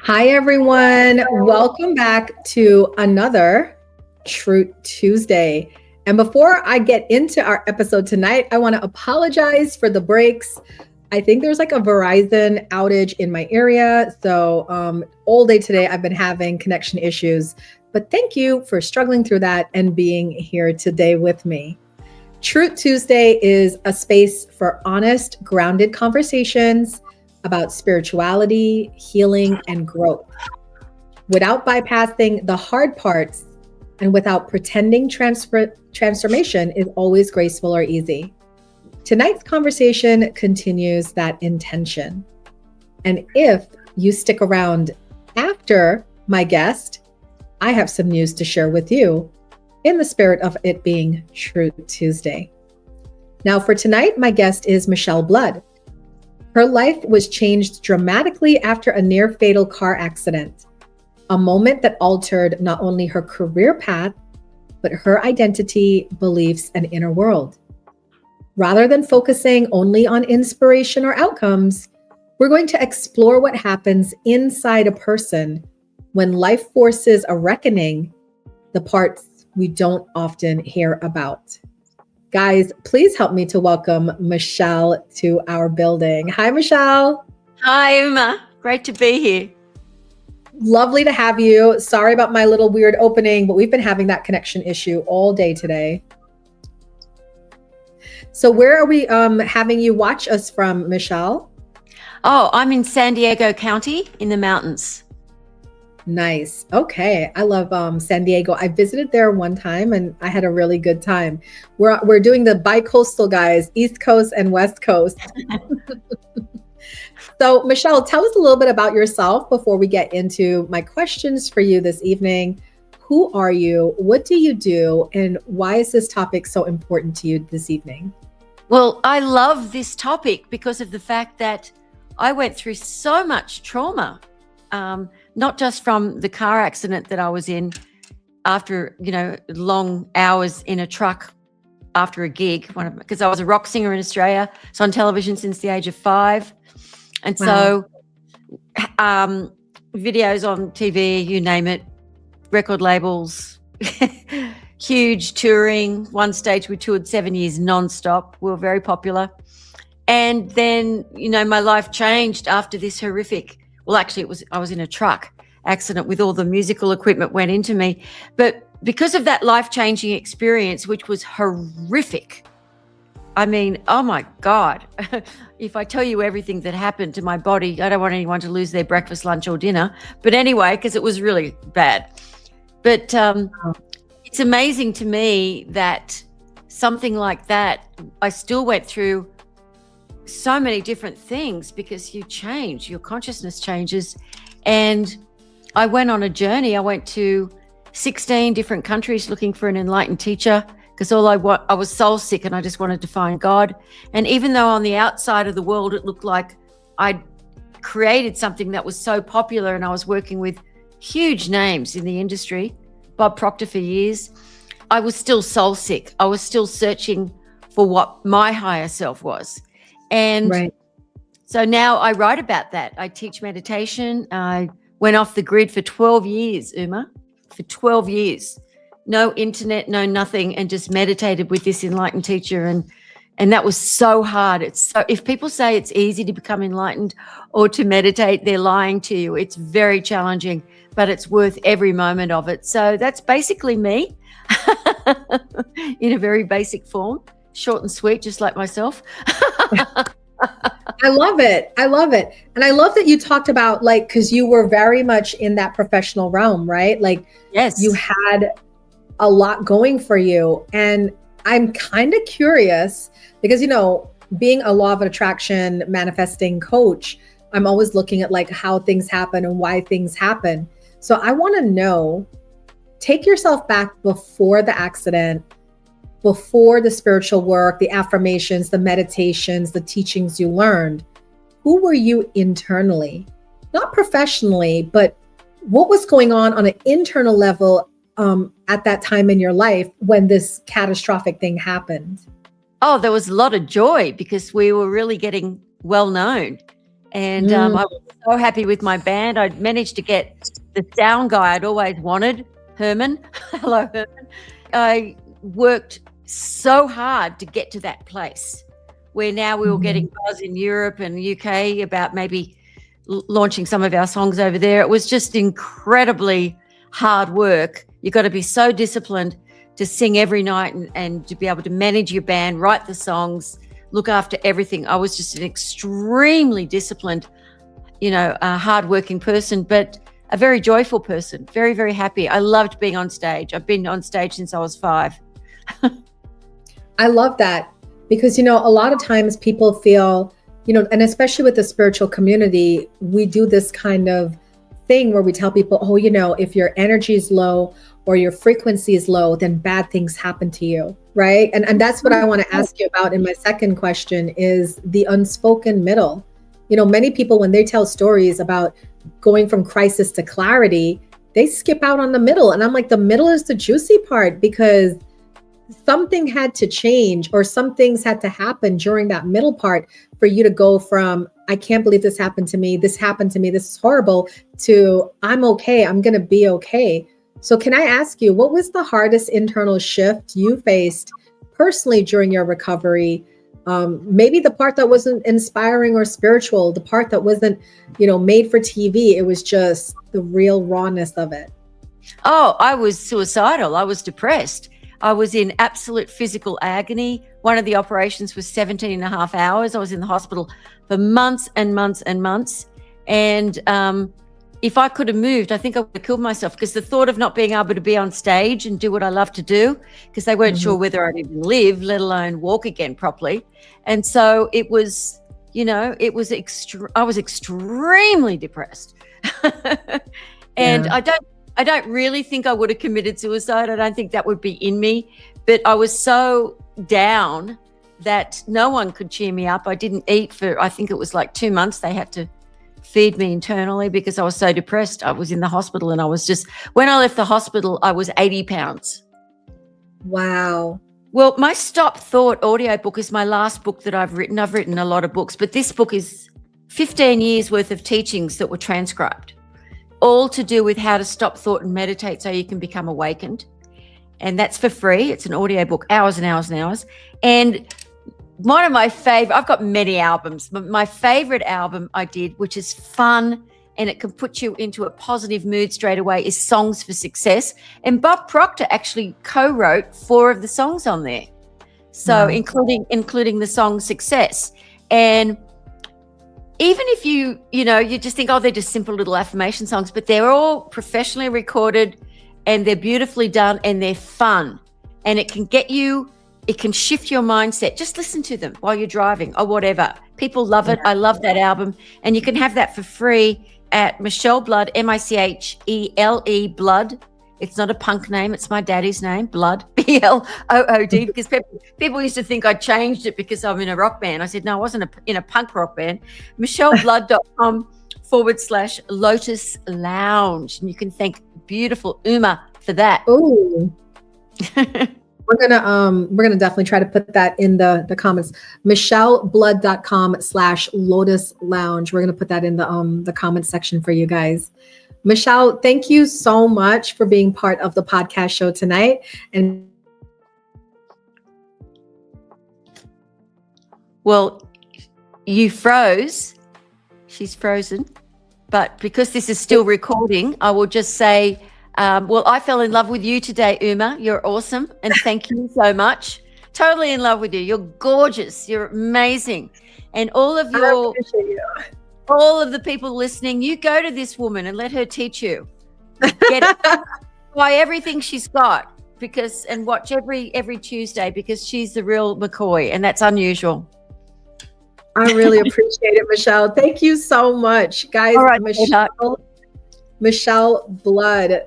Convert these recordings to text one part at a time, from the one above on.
Hi, everyone. Welcome back to another Truth Tuesday. And before I get into our episode tonight, I want to apologize for the breaks. I think there's like a Verizon outage in my area. So all day today, I've been having connection issues. But thank you for struggling through that and being here today with me. Truth Tuesday is a space for honest, grounded conversations about spirituality, healing, and growth, without bypassing the hard parts and without pretending transformation is always graceful or easy. Tonight's conversation continues that intention. And if you stick around after my guest, I have some news to share with you in the spirit of it being Truth Tuesday. Now, for tonight, my guest is Michele Blood. Her life was changed dramatically after a near-fatal car accident, a moment that altered not only her career path, but her identity, beliefs, and inner world. Rather than focusing only on inspiration or outcomes, we're going to explore what happens inside a person when life forces a reckoning, the parts we don't often hear about. Guys, please help me to welcome Michele to our building. Hi, Michele. Hi, Uma. Great to be here. Lovely to have you. Sorry about my little weird opening, but we've been having that connection issue all day today. So where are we having you watch us from, Michele? Oh, I'm in San Diego County in the mountains. Nice. Okay. I love San Diego. I visited there one time and I had a really good time. We're doing the bi-coastal, guys, East Coast and West Coast. So Michele, tell us a little bit about yourself before we get into my questions for you this evening. Who are you? What do you do? And why is this topic so important to you this evening? Well, I love this topic because of the fact that I went through so much trauma. Not just from the car accident that I was in after, long hours in a truck after a gig, because I was a rock singer in Australia. So on television since the age of 5. And so videos on TV, you name it, record labels, huge touring. One stage we toured 7 years nonstop. We were very popular. And then, my life changed after this horrific. Well, actually, I was in a truck accident with all the musical equipment went into me. But because of that life-changing experience, which was horrific, I mean, oh my God, if I tell you everything that happened to my body, I don't want anyone to lose their breakfast, lunch, or dinner. But anyway, because it was really bad. But it's amazing to me that something like that, I still went through so many different things because you change, your consciousness changes. And I went on a journey. I went to 16 different countries looking for an enlightened teacher because I was soul sick and I just wanted to find God. And even though on the outside of the world, it looked like I'd created something that was so popular and I was working with huge names in the industry, Bob Proctor for years, I was still soul sick. I was still searching for what my higher self was. And so now I write about that. I teach meditation. I went off the grid for 12 years, Uma, for 12 years. No internet, no nothing, and just meditated with this enlightened teacher. And that was so hard. If people say it's easy to become enlightened or to meditate, they're lying to you. It's very challenging, but it's worth every moment of it. So that's basically me in a very basic form. Short and sweet, just like myself. I love it. I love it. And I love that you talked about because you were very much in that professional realm, right? Yes, you had a lot going for you. And I'm kind of curious because, being a law of attraction manifesting coach, I'm always looking at how things happen and why things happen. So I want to know, take yourself back before the accident, before the spiritual work, the affirmations, the meditations, the teachings you learned. Who were you internally? Not professionally, but what was going on an internal level at that time in your life when this catastrophic thing happened? Oh, there was a lot of joy because we were really getting well known. And I was so happy with my band. I'd managed to get the sound guy I'd always wanted, Herman. Hello, Herman. I worked so hard to get to that place where now we were getting buzz in Europe and UK about maybe launching some of our songs over there. It was just incredibly hard work. You've got to be so disciplined to sing every night and to be able to manage your band, write the songs, look after everything. I was just an extremely disciplined, a hardworking person, but a very joyful person, very, very happy. I loved being on stage. I've been on stage since I was 5. I love that because, a lot of times people feel, and especially with the spiritual community, we do this kind of thing where we tell people, oh, if your energy is low or your frequency is low, then bad things happen to you, right? And that's what I want to ask you about in my second question is the unspoken middle. Many people, when they tell stories about going from crisis to clarity, they skip out on the middle. And I'm like, the middle is the juicy part because something had to change or some things had to happen during that middle part for you to go from, I can't believe this happened to me, this is horrible, to I'm okay, I'm going to be okay. So can I ask you, what was the hardest internal shift you faced personally during your recovery? Maybe the part that wasn't inspiring or spiritual, the part that wasn't, made for TV. It was just the real rawness of it. Oh, I was suicidal. I was depressed. I was in absolute physical agony. One of the operations was 17 and a half hours. I was in the hospital for months and months and months. And if I could have moved, I think I would have killed myself because the thought of not being able to be on stage and do what I love to do, because they weren't sure whether I'd even live, let alone walk again properly. And so it was, I was extremely depressed. And I don't really think I would have committed suicide. I don't think that would be in me. But I was so down that no one could cheer me up. I didn't eat for, I think it was like 2 months. They had to feed me internally because I was so depressed. I was in the hospital and when I left the hospital, I was 80 pounds. Wow. Well, my Stop Thought audiobook is my last book that I've written. I've written a lot of books, but this book is 15 years worth of teachings that were transcribed, all to do with how to stop thought and meditate so you can become awakened. And that's for free. It's an audiobook, hours and hours and hours. And one of my favorite, I've got many albums, but my favorite album I did, which is fun and it can put you into a positive mood straight away, is Songs for Success. And Bob Proctor actually co-wrote 4 of the songs on there. So including the song Success. And even if you just think, oh, they're just simple little affirmation songs, but they're all professionally recorded and they're beautifully done and they're fun. And it can shift your mindset. Just listen to them while you're driving or whatever. People love it. I love that album. And you can have that for free at Michele Blood, Michele Blood. It's not a punk name. It's my daddy's name, Blood, Blood, because people used to think I changed it because I'm in a rock band. I said, no, I wasn't in a punk rock band. MichelleBlood.com/Lotus Lounge. And you can thank beautiful Uma for that. Ooh. We're gonna definitely try to put that in the comments. MichelleBlood.com/Lotus Lounge. We're gonna put that in the comment section for you guys. Michele, thank you so much for being part of the podcast show tonight. And well, you froze. She's frozen. But because this is still recording, I will just say, I fell in love with you today, Uma. You're awesome. And thank you so much. Totally in love with you. You're gorgeous. You're amazing. And all of the people listening, you go to this woman and let her teach you. Buy everything she's got and watch every Tuesday because she's the real McCoy and that's unusual. I really appreciate it, Michele. Thank you so much, guys. All right, Michele Blood.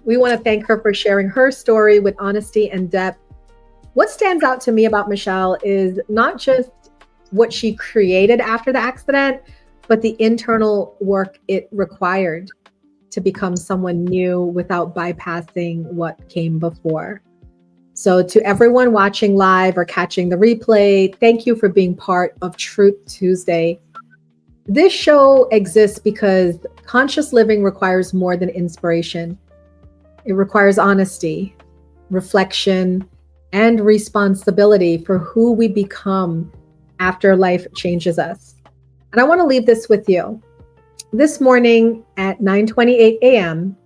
We want to thank her for sharing her story with honesty and depth. What stands out to me about Michele is not just what she created after the accident, but the internal work it required to become someone new without bypassing what came before. So to everyone watching live or catching the replay, thank you for being part of Truth Tuesday. This show exists because conscious living requires more than inspiration. It requires honesty, reflection, and responsibility for who we become after life changes us. And I want to leave this with you. This morning at 9:28 a.m.,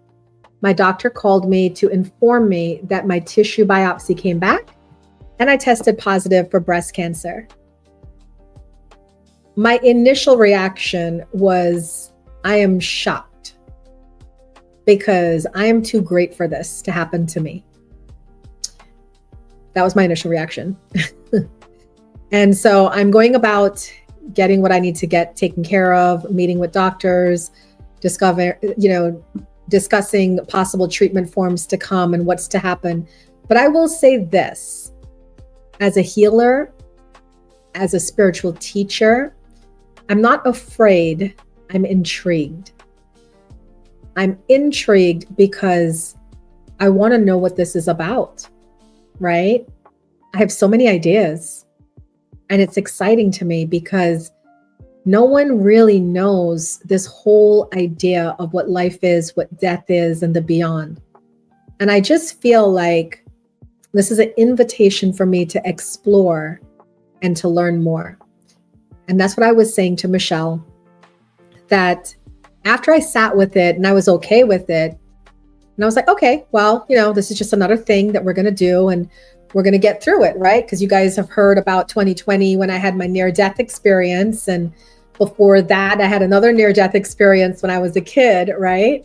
my doctor called me to inform me that my tissue biopsy came back and I tested positive for breast cancer. My initial reaction was, I am shocked because I am too great for this to happen to me. That was my initial reaction. And so I'm going about getting what I need to get taken care of, meeting with doctors, discussing possible treatment forms to come and what's to happen. But I will say this, as a healer, as a spiritual teacher, I'm not afraid, I'm intrigued. I'm intrigued because I want to know what this is about, right? I have so many ideas. And it's exciting to me because no one really knows this whole idea of what life is, what death is, and the beyond. And I just feel like this is an invitation for me to explore and to learn more. And that's what I was saying to Michele, that after I sat with it and I was okay with it, and I was like, okay, well, this is just another thing that we're going to do. And we're going to get through it, right? Because you guys have heard about 2020 when I had my near-death experience. And before that, I had another near-death experience when I was a kid, right?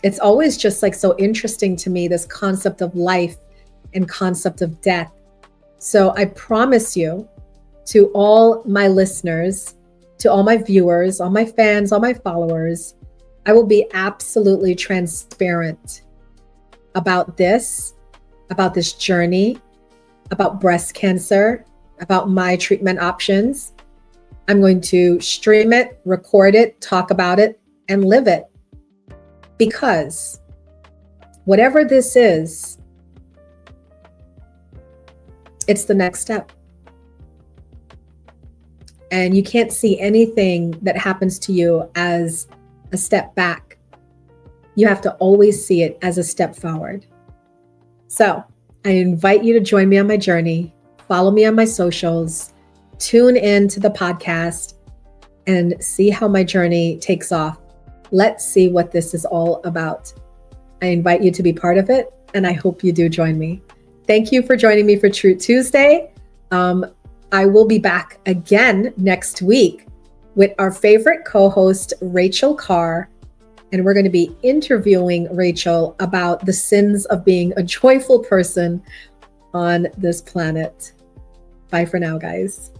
It's always just like so interesting to me, this concept of life and concept of death. So I promise you, to all my listeners, to all my viewers, all my fans, all my followers, I will be absolutely transparent about this journey, about breast cancer, about my treatment options. I'm going to stream it, record it, talk about it, and live it. Because whatever this is, it's the next step. And you can't see anything that happens to you as a step back. You have to always see it as a step forward. So I invite you to join me on my journey, follow me on my socials, tune in to the podcast, and see how my journey takes off. Let's see what this is all about. I invite you to be part of it, and I hope you do join me. Thank you for joining me for Truth Tuesday. I will be back again next week with our favorite co-host, Rachel Carr. And we're going to be interviewing Rachel about the sins of being a joyful person on this planet. Bye for now, guys.